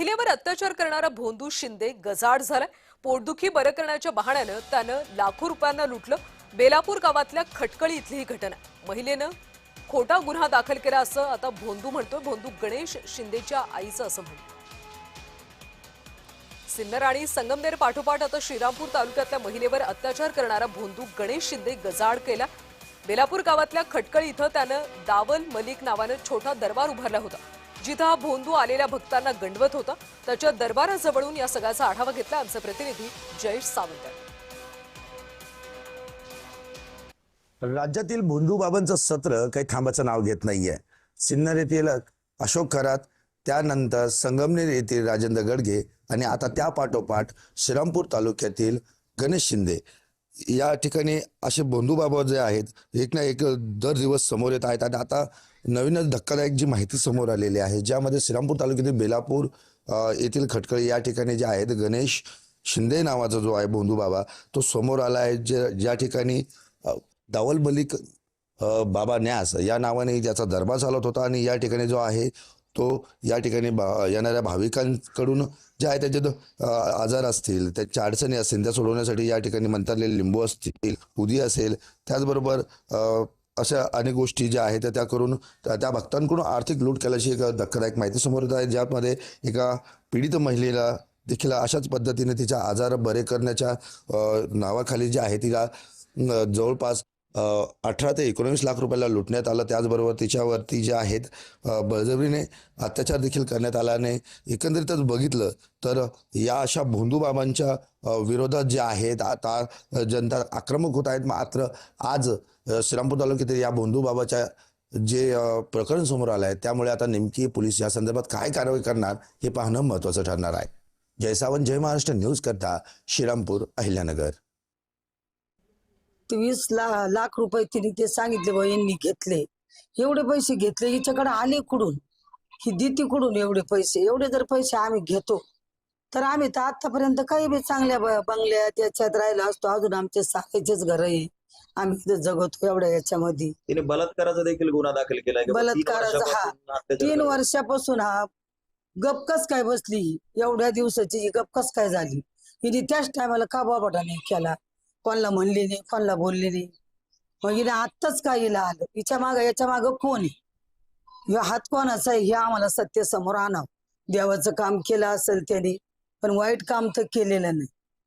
महिलेवर अत्याचार करणारा भोंदू शिंदे गजाआड झालाय। पोटदुखी बरं करण्याच्या बहाण्यानं त्यानं लाखो रुपयांना लुटलं। बेलापूर गावातल्या खटकळी इथली ही घटना। महिलेनं खोटा गुन्हा दाखल केला असं आता भोंदू म्हणतोय। भोंदू गणेश शिंदेच्या आईचं असं म्हणणं। सिन्नर आणि संगमनेर पाठोपाठ आता श्रीरामपूर तालुक्यातल्या महिलेवर अत्याचार करणारा भोंदू गणेश शिंदे गजाआड केला। बेलापूर गावातल्या खटकळी इथं त्यानं दावल मलिक नावानं छोटा दरबार उभारला होता, जिथं हा भोंदू आलेल्या भक्तांना गंडवत होता। त्याच्या दरबाराजवळून या सगळ्याचा आढावा घेतला आमचे प्रतिनिधी जयेश सावंत। राज्यातील भोंदू बाबांचं सत्र काही थांबाचं नाव घेत नाहीये। सिन्नर येथील अशोक खरात, त्यानंतर संगमनेर येथील राजेंद्र गडगे आणि आता त्या पाठोपाठ श्रीरामपूर तालुक्यातील गणेश शिंदे या ठिकाणी असे भोंदू बाबा जे आहेत एक ना एक दर दिवस समोर येत आहेत। आणि आता नवीनच धक्कादायक जी माहिती समोर आलेली आहे, ज्यामध्ये श्रीरामपूर तालुक्यातील बेलापूर येथील खटकळी या ठिकाणी जे आहेत गणेश शिंदे नावाचा जो आहे भोंदू बाबा तो समोर आला आहे। ज्या ठिकाणी दावल मलिक बाबा न्यास या नावाने ज्याचा दरबार चालत होता आणि या ठिकाणी जो आहे तो या ठिकाणी येणाऱ्या भाविकांकडून जे आहे त्याचे आजार असतील, त्याच्या अडचणी असतील त्या सोडवण्यासाठी या ठिकाणी मंत्रालय लिंबू असतील, उदी असेल, त्याचबरोबर अशा अनेक गोष्टी ज्या आहेत त्या करून त्या भक्तांकडून आर्थिक लूट केल्याची एक धक्कादायक माहिती समोर येत आहे। ज्यामध्ये एका पीडित महिलेला देखील अशाच पद्धतीने तिचा आजार बरे करण्याच्या नावाखाली जे आहे तिला जवळपास 18 ते 19 लाख रुपयाला लुटण्यात आलं। त्याचबरोबर तिच्यावरती जे आहेत बळजबरीने अत्याचार देखील करण्यात आल्याने एकंदरीतच बघितलं तर या अशा भोंदू बाबांच्या विरोधात जे आहेत आता जनता आक्रमक होत आहेत। मात्र आज श्रीरामपूर तालुक्यातील या भोंदू बाबाच्या जे प्रकरण समोर आलं आहे त्यामुळे आता नेमकी पोलीस या संदर्भात काय कारवाई करणार हे पाहणं महत्त्वाचं ठरणार आहे। जय सावंत, जय महाराष्ट्र न्यूज करता श्रीरामपूर, अहिल्यानगर। 20 लाख रुपये तिने ते सांगितले बा यांनी घेतले। एवढे पैसे घेतले हिच्याकडे आले कुठून, ही देती कुठून एवढे पैसे? एवढे जर पैसे आम्ही घेतो तर आम्ही तर आतापर्यंत काही बी चांगल्या बंगल्यात याच्यात राहिला असतो। अजून आमचे साखरेचेच घर आहे, आम्ही इथं जगतो एवढ्या याच्यामध्ये। तिने बलात्काराचा देखील गुन्हा दाखल केलाय का? बलात्काराचा हा 3 वर्षापासून हा गपकस काय बसली, एवढ्या दिवसाची ही गपकस काय झाली? हिने त्याच टायमाला का बाबाटा नाही केला, कोणाला म्हणली नाही, कोणाला बोलली नाही। मग हिने आत्ताच काय हिला आलं? हिच्या मागं याच्या मागं कोण आहे? हा हात कोणाचा आहे हे आम्हाला सत्य समोर आणावं। देवाचं काम केलं असेल त्याने, पण वाईट काम तर केलेलं नाही।